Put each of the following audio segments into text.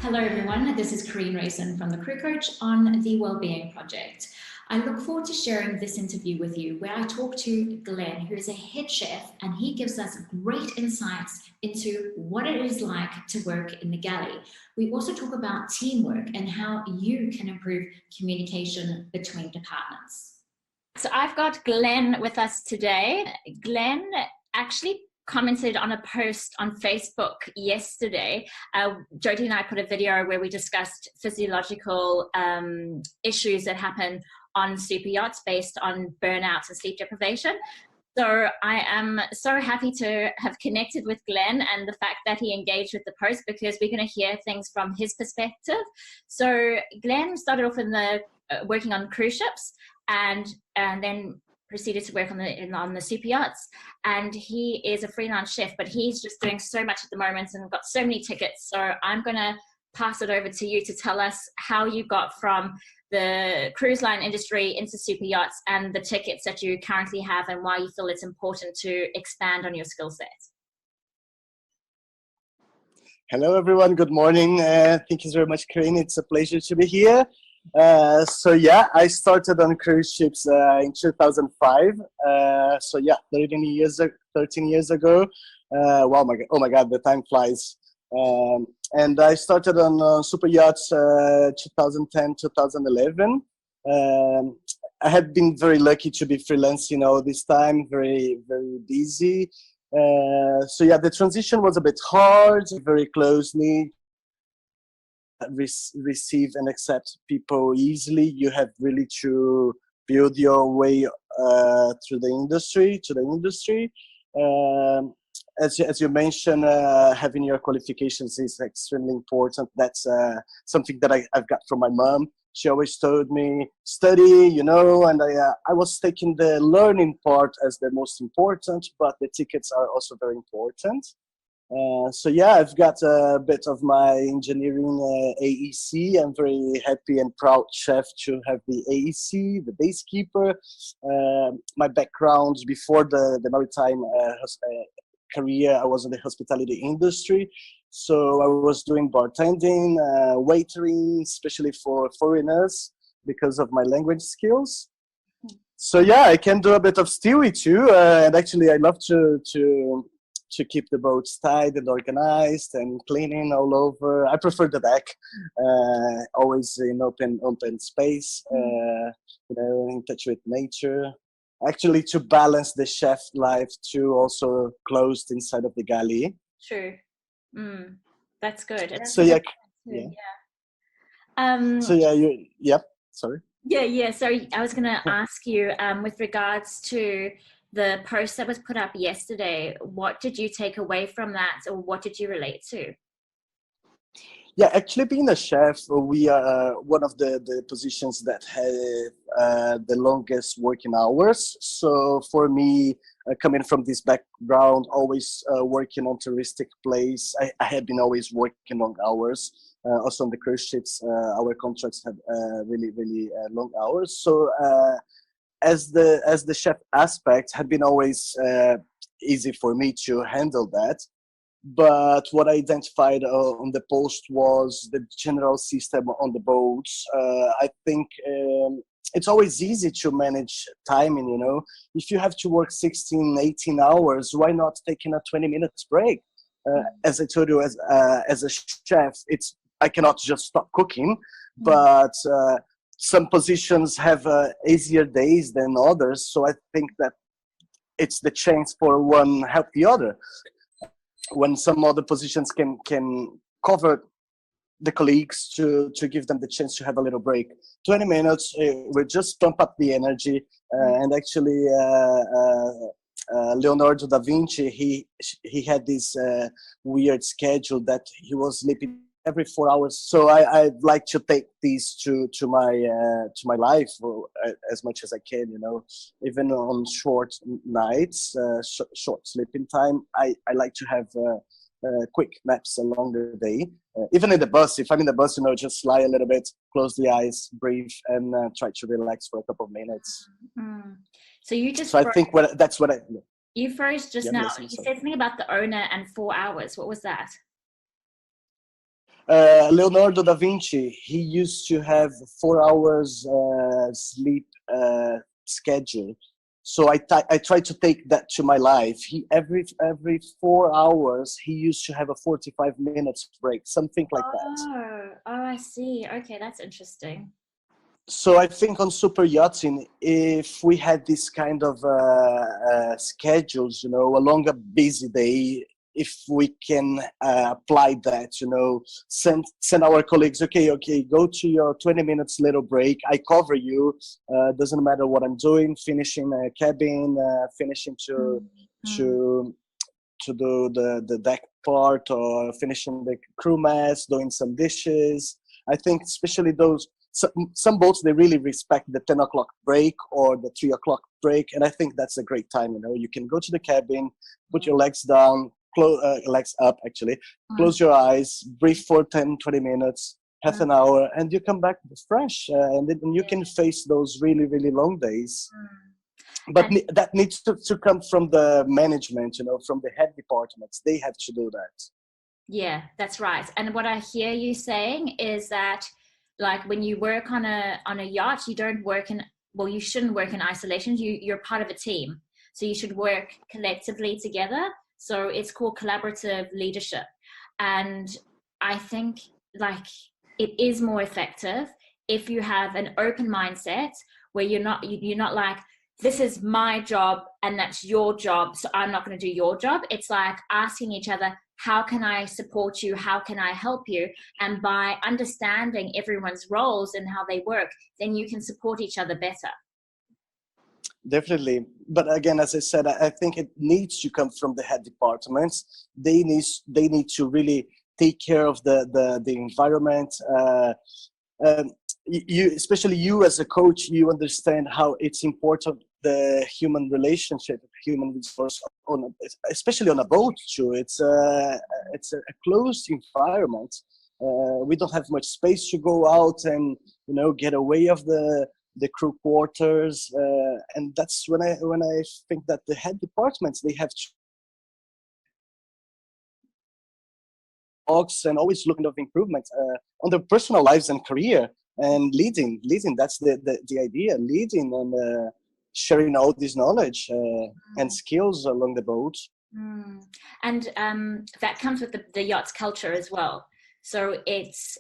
Hello everyone, this is Karine Rayson from the Crew Coach on the Wellbeing project. I look forward to sharing this interview with you where I talk to Glenn, who is a head chef, and he gives us great insights into what it is like to work in the galley. We also talk about teamwork and how you can improve communication between departments. So I've got Glenn with us today. Glenn actually commented on a post on Facebook yesterday. Jody and I put a video where we discussed physiological issues that happen on super yachts based on burnout and sleep deprivation. So I am so happy to have connected with Glenn and the fact that he engaged with the post, because we're going to hear things from his perspective. So Glenn started off in the working on cruise ships and then proceeded to work on the super yachts, and he is a freelance chef, but he's just doing so much at the moment and got so many tickets. So I'm going to pass it over to you to tell us how you got from the cruise line industry into super yachts and the tickets that you currently have, and why you feel it's important to expand on your skill set. Hello everyone, good morning. Thank you very much, Karine. It's a pleasure to be here. So yeah, I started on cruise ships in 2005. 13 years ago. Wow, oh my God, the time flies. And I started on super yachts 2010, 2011. I had been very lucky to be freelancing all this time, very busy. So yeah, the transition was a bit hard, very closely. Receive and accept people easily. You have really to build your way through the industry, as you mentioned, having your qualifications is extremely important. That's something that I've got from my mom. She always told me, study, and I was taking the learning part as the most important, but the tickets are also very important. So yeah, I've got a bit of my engineering AEC. I'm very happy and proud chef to have the AEC, the base keeper. My background before the maritime career, I was in the hospitality industry. So I was doing bartending, waitering, especially for foreigners because of my language skills. So yeah, I can do a bit of stewie too. And actually I love to keep the boats tied and organized and cleaning all over. I prefer the deck, always in open space, in touch with nature. Actually, to balance the chef life too, also closed inside of the galley. True. That's good. So yeah. Sorry. Yeah. So I was going to ask you, with regards to the post that was put up yesterday, what did you take away from that, or what did you relate to? Yeah, actually being a chef, we are one of the positions that have the longest working hours. So for me, coming from this background, always working on touristic place, I have been always working long hours. Also on the cruise ships, our contracts have really long hours. So as the chef aspect had been always easy for me to handle that. But what I identified on the post was the general system on the boats. I think it's always easy to manage timing, If you have to work 16, 18 hours, why not taking a 20 minutes break? As I told you, as a chef, I cannot just stop cooking, but some positions have easier days than others. So I think that it's the chance for one help the other. When some other positions can cover the colleagues to give them the chance to have a little break. 20 minutes, we just pump up the energy. And actually, Leonardo da Vinci, he had this weird schedule that he was sleeping every 4 hours. So I'd like to take these to my life as much as I can, even on short nights, short sleeping time. I like to have quick naps along the day. Even in the bus, if I'm in the bus, just lie a little bit, close the eyes, breathe, and try to relax for a couple of minutes. So you just. So I think that's what I. You froze just now. You said something about the owner and 4 hours. What was that? Leonardo da Vinci, he used to have 4 hours sleep schedule. So I try to take that to my life. He every 4 hours he used to have a 45 minutes break, something like that. I see. Okay, that's interesting. So I think on super yachting, if we had this kind of schedules, along a busy day, if we can apply that, send our colleagues, okay, go to your 20 minutes little break. I cover you. Doesn't matter what I'm doing. Finishing a cabin, finishing to do the deck part, or finishing the crew mess, doing some dishes. I think especially those some boats, they really respect the 10 o'clock break or the 3 o'clock break, and I think that's a great time. You can go to the cabin, put your legs down, legs up actually, close your eyes, breathe for 10-20 minutes, half an hour, and you come back fresh, and then you can face those really, really long days. But that needs to come from the management, from the head departments. They have to do that. Yeah, that's right. And what I hear you saying is that, like, when you work on a yacht, you don't work you shouldn't work in isolation. You're part of a team, so you should work collectively together. So it's called collaborative leadership, and I think, like, it is more effective if you have an open mindset where you're not like, this is my job and that's your job, so I'm not going to do your job. It's like asking each other, how can I support you? How can I help you? And by understanding everyone's roles and how they work, then you can support each other better. Definitely. But again, as I said, I think it needs to come from the head departments. They need to really take care of the environment. Especially you as a coach, you understand how it's important, the human relationship, human resource, especially on a boat too. It's a closed environment. We don't have much space to go out and get away of the crew quarters, and that's when I think that the head departments, they have to and always looking of improvement on their personal lives and career, and leading. That's the idea, leading and sharing all this knowledge and skills along the boat. And that comes with the yacht's culture as well. So it's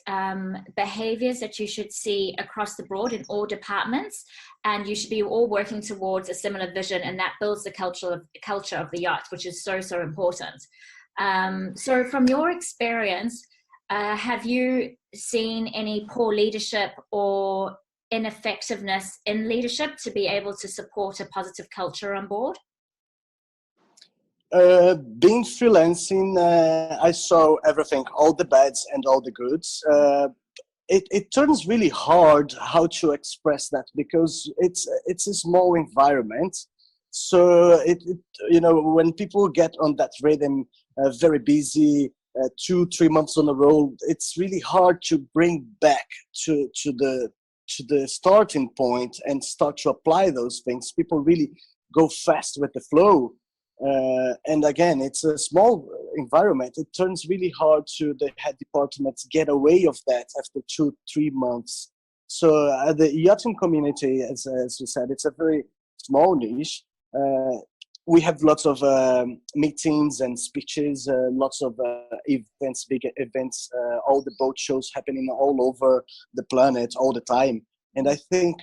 behaviors that you should see across the board in all departments, and you should be all working towards a similar vision, and that builds the culture of the yacht, which is so important. So from your experience, have you seen any poor leadership or ineffectiveness in leadership to be able to support a positive culture on board? Being freelancing, I saw everything, all the bads and all the goods. It turns really hard how to express that, because it's a small environment. So when people get on that rhythm, very busy, 2-3 months on a roll, it's really hard to bring back to the starting point and start to apply those things. People really go fast with the flow. And again, it's a small environment. It turns really hard to the head departments get away of that after 2-3 months. So the yachting community, as you said, it's a very small niche. We have lots of meetings and speeches, lots of events, big events, all the boat shows happening all over the planet all the time. And I think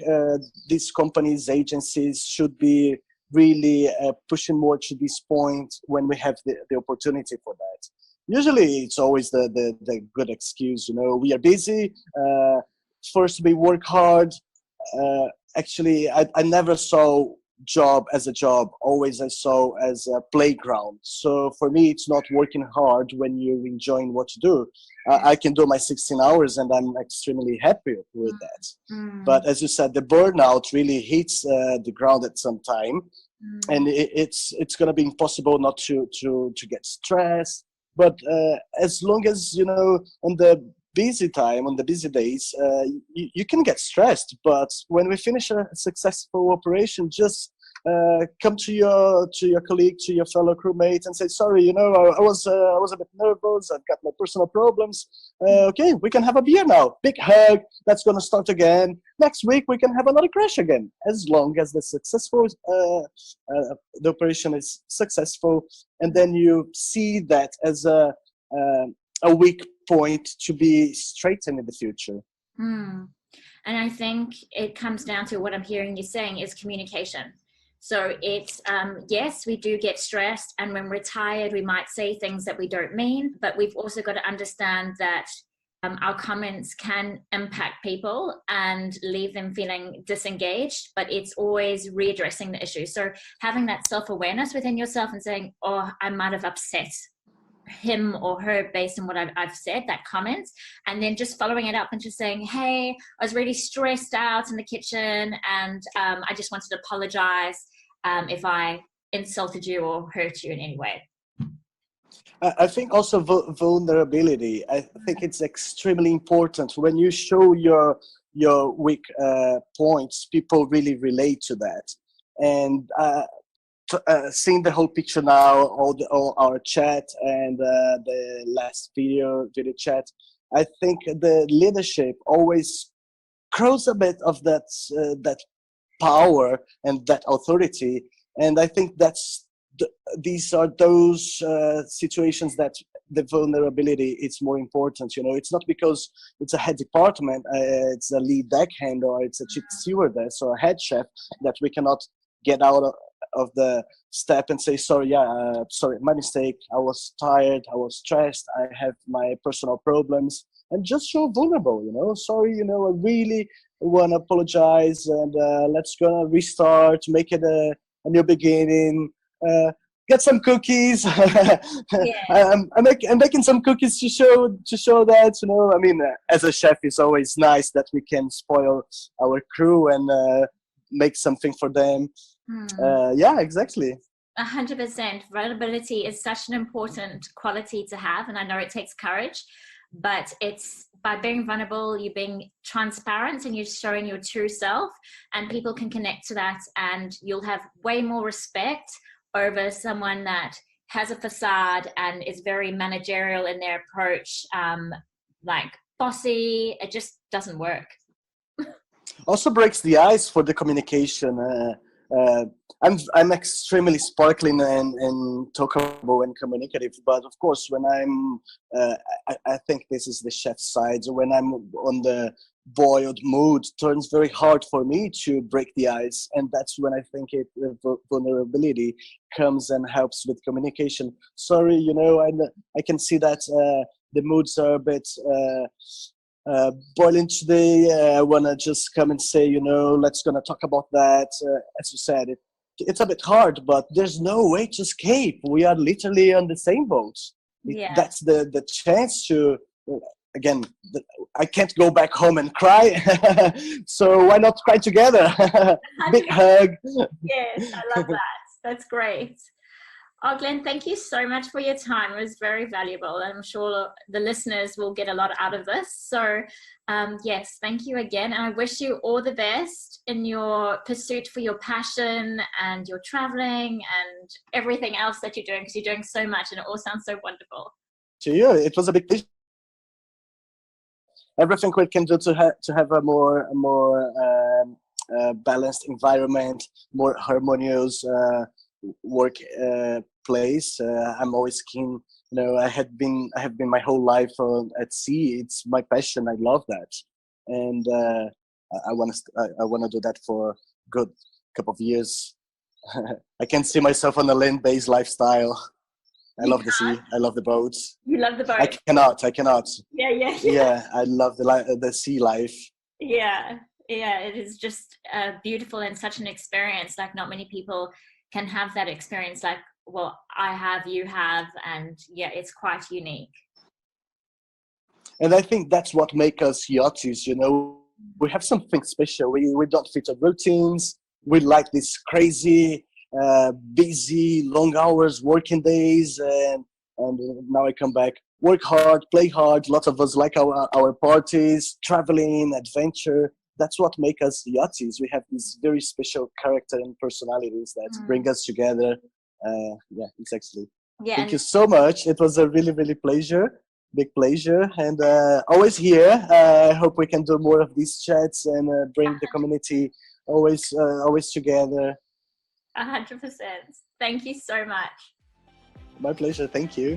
these companies, agencies should be really pushing more to this point when we have the opportunity for that. Usually it's always the good excuse, we are busy, first we work hard. Actually, I never saw job as a job, always I saw as a playground. So for me, it's not working hard when you're enjoying what you do. I can do my 16 hours and I'm extremely happy with that. But as you said, the burnout really hits the ground at some time, and it's going to be impossible not to get stressed. But as long as on the busy time, on the busy days, you can get stressed, but when we finish a successful operation, just come to your colleague, to your fellow crewmate, and say, sorry, I was a bit nervous. I've got my personal problems. Okay, we can have a beer now. Big hug. That's gonna start again. Next week we can have another crash again, as long as the operation is successful, and then you see that as a weak point to be straightened in the future. And I think it comes down to what I'm hearing you saying is communication. So it's, yes, we do get stressed, and when we're tired, we might say things that we don't mean, but we've also got to understand that our comments can impact people and leave them feeling disengaged, but it's always readdressing the issue. So having that self-awareness within yourself and saying, oh, I might have upset him or her based on what I've said, that comment, and then just following it up and just saying, hey, I was really stressed out in the kitchen, and I just wanted to apologize if I insulted you or hurt you in any way. I think also vulnerability. I think it's extremely important. When you show your weak points, people really relate to that. And seeing the whole picture now, all our chat and the last video chat, I think the leadership always crows a bit of that power and that authority. And I think these are those situations that the vulnerability is more important. It's not because it's a head department, it's a lead deckhand, or it's a chief stewardess or a head chef that we cannot get out of the step and say, sorry, sorry, my mistake. I was tired, I was stressed, I have my personal problems, and just show vulnerable. Sorry, I really want to apologize, and let's gonna restart, make it a new beginning. Get some cookies. I'm making some cookies to show that, I mean, as a chef, it's always nice that we can spoil our crew and make something for them. Yeah, exactly. 100%. Vulnerability is such an important quality to have, and I know it takes courage, but it's by being vulnerable, you're being transparent and you're showing your true self, and people can connect to that, and you'll have way more respect over someone that has a facade and is very managerial in their approach, like bossy. It just doesn't work. Also breaks the ice for the communication. I'm extremely sparkling and talkable and communicative, but of course when I think this is the chef's side, when I'm on the boiled mood, turns very hard for me to break the ice, and that's when I think vulnerability comes and helps with communication. Sorry, I can see that the moods are a bit boiling today. I want to just come and say, let's gonna talk about that. As you said, it's a bit hard, but there's no way to escape. We are literally on the same boat. Yeah. That's the chance to, again, I can't go back home and cry. So why not cry together? Big hug. Yes, I love that. That's great. Oh, Glenn, thank you so much for your time. It was very valuable. I'm sure the listeners will get a lot out of this. So, yes, thank you again. And I wish you all the best in your pursuit for your passion and your traveling and everything else that you're doing, because you're doing so much and it all sounds so wonderful. To you, it was a big pleasure. Everything we can do to have a more balanced environment, more harmonious work place. I'm always keen. I have been my whole life at sea. It's my passion. I love that, and I want to do that for a good couple of years. I can't see myself on a land-based lifestyle. I love the sea. I love the boats. You love the boat. I cannot. Yeah. Yeah, I love the sea life. Yeah, it is just beautiful and such an experience. Like, not many people can have that experience like, well, I have, you have, and yeah, it's quite unique. And I think that's what makes us yachties, we have something special. We don't fit our routines. We like this crazy, busy, long hours, working days, and now I come back, work hard, play hard. Lots of us like our parties, traveling, adventure. that's what makes us yachties. We have this very special character and personalities that bring us together. Yeah, exactly. Yeah, Thank you so much. It was a really, really big pleasure, and always here. I hope we can do more of these chats and bring the community always together. 100%. Thank you so much. My pleasure. Thank you.